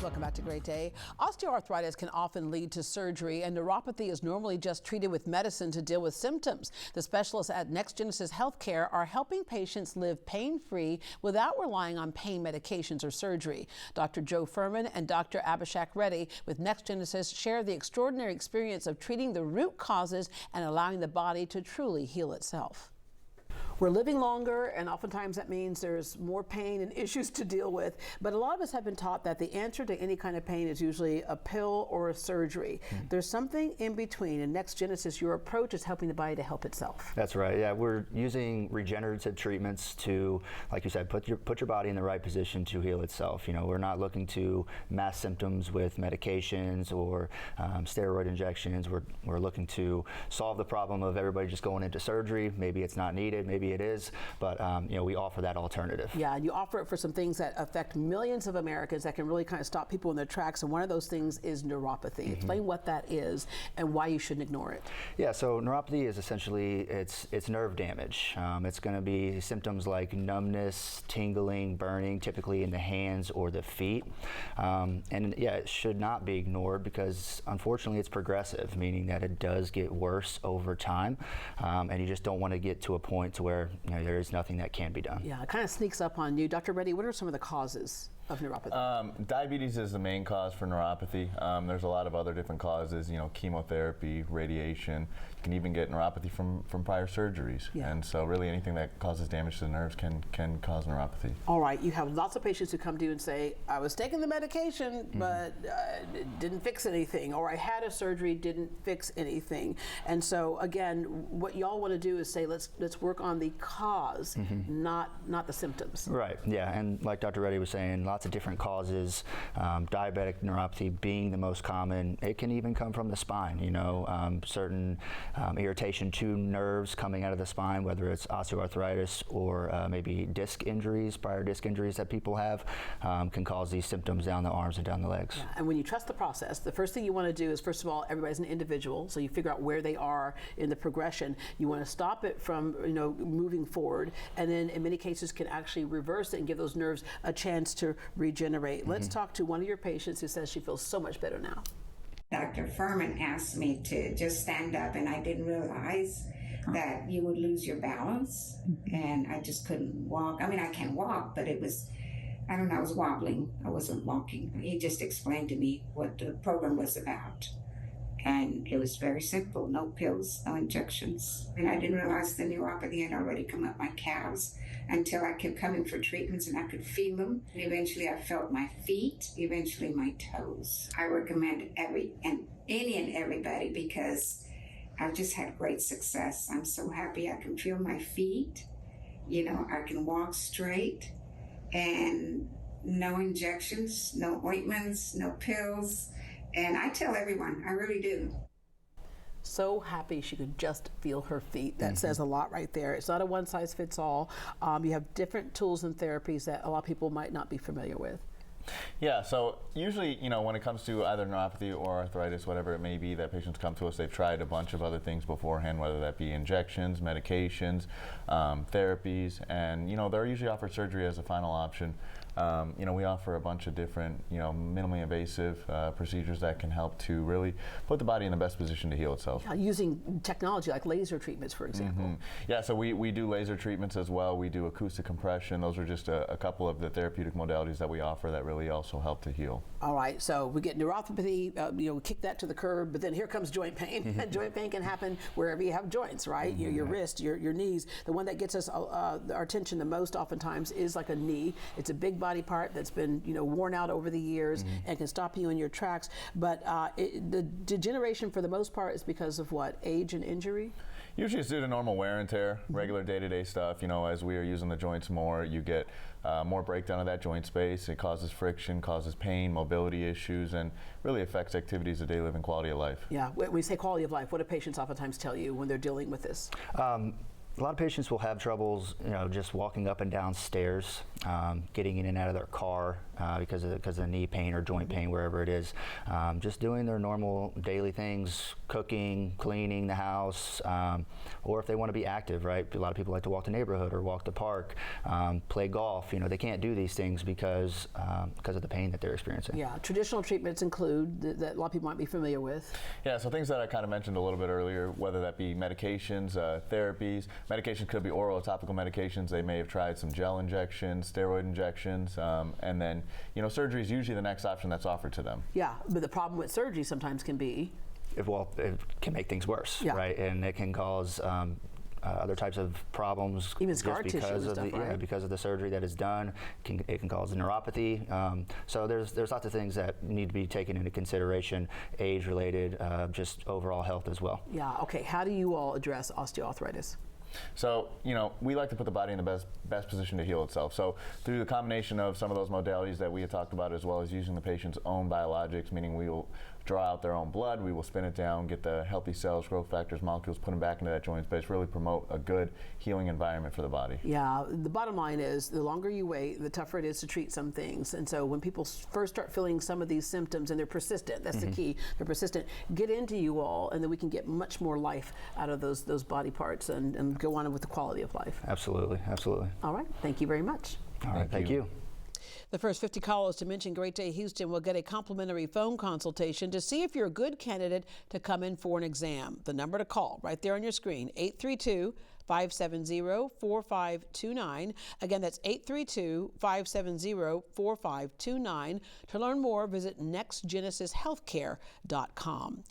Welcome back to Great Day. Osteoarthritis can often lead to surgery, and neuropathy is normally just treated with medicine to deal with symptoms. The specialists at NexGenEsis Healthcare are helping patients live pain-free without relying on pain medications or surgery. Dr. Joe Fuhrman and Dr. Abhishek Reddy with NexGenEsis share the extraordinary experience of treating the root causes and allowing the body to truly heal itself. We're living longer, and oftentimes that means there's more pain and issues to deal with. But a lot of us have been taught that the answer to any kind of pain is usually a pill or a surgery. There's something in between, and NexGenEsis, your approach is helping the body to help itself. That's right. Yeah, we're using regenerative treatments to, like you said, put your body in the right position to heal itself. You know, we're not looking to mask symptoms with medications or steroid injections. We're looking to solve the problem of everybody just going into surgery. Maybe it's not needed, maybe it is, but you know, we offer that alternative. Yeah, and you offer it for some things that affect millions of Americans that can really kind of stop people in their tracks, and one of those things is neuropathy. Explain what that is and why you shouldn't ignore it. Yeah, so neuropathy is essentially, it's nerve damage. It's going to be symptoms like numbness, tingling, burning, typically in the hands or the feet. And yeah, it should not be ignored because unfortunately it's progressive, meaning that it does get worse over time, and you just don't want to get to a point to where there is nothing that can be done. Yeah, it kind of sneaks up on you. Dr. Reddy, what are some of the causes of neuropathy? Diabetes is the main cause for neuropathy. There's a lot of other different causes, you know, chemotherapy, radiation. You can even get neuropathy from prior surgeries. Yeah. And so really anything that causes damage to the nerves can cause neuropathy. All right, you have lots of patients who come to you and say, I was taking the medication, but it didn't fix anything, or I had a surgery, didn't fix anything. And so again, what y'all want to do is say, let's work on the cause, not the symptoms. Right, yeah, and like Dr. Reddy was saying, lots of different causes, diabetic neuropathy being the most common. It can even come from the spine, you know, certain irritation to nerves coming out of the spine, whether it's osteoarthritis or maybe disc injuries, prior disc injuries that people have, can cause these symptoms down the arms and down the legs. Yeah, and when you trust the process, the first thing you want to do is, first of all, everybody's an individual, so you figure out where they are in the progression. You want to stop it from, you know, moving forward, and then in many cases can actually reverse it and give those nerves a chance to regenerate. Let's talk to one of your patients who says she feels so much better now. Dr. Fuhrman asked me to just stand up, and I didn't realize that you would lose your balance, and I just couldn't walk. I mean, I can walk, but it was, I don't know, I was wobbling. I wasn't walking. He just explained to me what the program was about. And it was very simple, no pills, no injections. And I didn't realize the neuropathy had already come up my calves until I kept coming for treatments and I could feel them. And eventually I felt my feet, eventually my toes. I recommend any and everybody because I've just had great success. I'm so happy I can feel my feet. You know, I can walk straight and no injections, no ointments, no pills. And I tell everyone, I really do. So happy she could just feel her feet. That says a lot right there. It's not a one-size-fits-all. You have different tools and therapies that a lot of people might not be familiar with. Yeah, so usually, you know, when it comes to either neuropathy or arthritis, whatever it may be, that patients come to us, they've tried a bunch of other things beforehand, whether that be injections, medications, therapies, and, you know, they're usually offered surgery as a final option. You know, we offer a bunch of different, you know, minimally invasive procedures that can help to really put the body in the best position to heal itself. Yeah, using technology like laser treatments, for example. Yeah, so we do laser treatments as well. We do acoustic compression. Those are just a couple of the therapeutic modalities that we offer that really also help to heal. All right, so we get neuropathy, you know, we kick that to the curb, but then here comes joint pain. And joint pain can happen wherever you have joints, right? Your wrist, your knees. The one that gets us our attention the most oftentimes is like a knee. It's a big body part that's been, you know, worn out over the years and can stop you in your tracks. But the degeneration for the most part is because of what? Age and injury? Usually it's due to normal wear and tear, regular day-to-day stuff. You know, as we are using the joints more, you get more breakdown of that joint space. It causes friction, causes pain, mobility issues, and really affects activities of daily living, quality of life. Yeah, when we say quality of life, what do patients oftentimes tell you when they're dealing with this? A lot of patients will have troubles, just walking up and down stairs, getting in and out of their car because of knee pain or joint pain, wherever it is. Just doing their normal daily things, cooking, cleaning the house, or if they want to be active, right? A lot of people like to walk the neighborhood or walk the park, play golf. They can't do these things because of the pain that they're experiencing. Yeah, traditional treatments include that a lot of people might be familiar with. Yeah, so things that I kind of mentioned a little bit earlier, whether that be medications, therapies. Medications could be oral or topical medications. They may have tried some gel injections, steroid injections, and then, surgery is usually the next option that's offered to them. Yeah, but the problem with surgery sometimes can be It can make it worse, yeah. right? And it can cause other types of problems, even scar tissue and stuff, right? Yeah, because of the surgery that is done. It can cause neuropathy. So there's lots of things that need to be taken into consideration, age-related, just overall health as well. Yeah. Okay. How do you all address osteoarthritis? So, we like to put the body in the best position to heal itself. So through the combination of some of those modalities that we had talked about, as well as using the patient's own biologics, meaning we will draw out their own blood, we will spin it down, get the healthy cells, growth factors, molecules, put them back into that joint space, really promote a good healing environment for the body. Yeah, the bottom line is the longer you wait, the tougher it is to treat some things. And so when people first start feeling some of these symptoms and they're persistent, that's the key, they're persistent, get into you all, and then we can get much more life out of those body parts and go on with the quality of life. Absolutely, absolutely. All right, thank you very much. All right, thank you. The first 50 callers to mention Great Day Houston will get a complimentary phone consultation to see if you're a good candidate to come in for an exam. The number to call right there on your screen, 832-570-4529. Again, that's 832-570-4529. To learn more, visit NexGenesisHealthcare.com.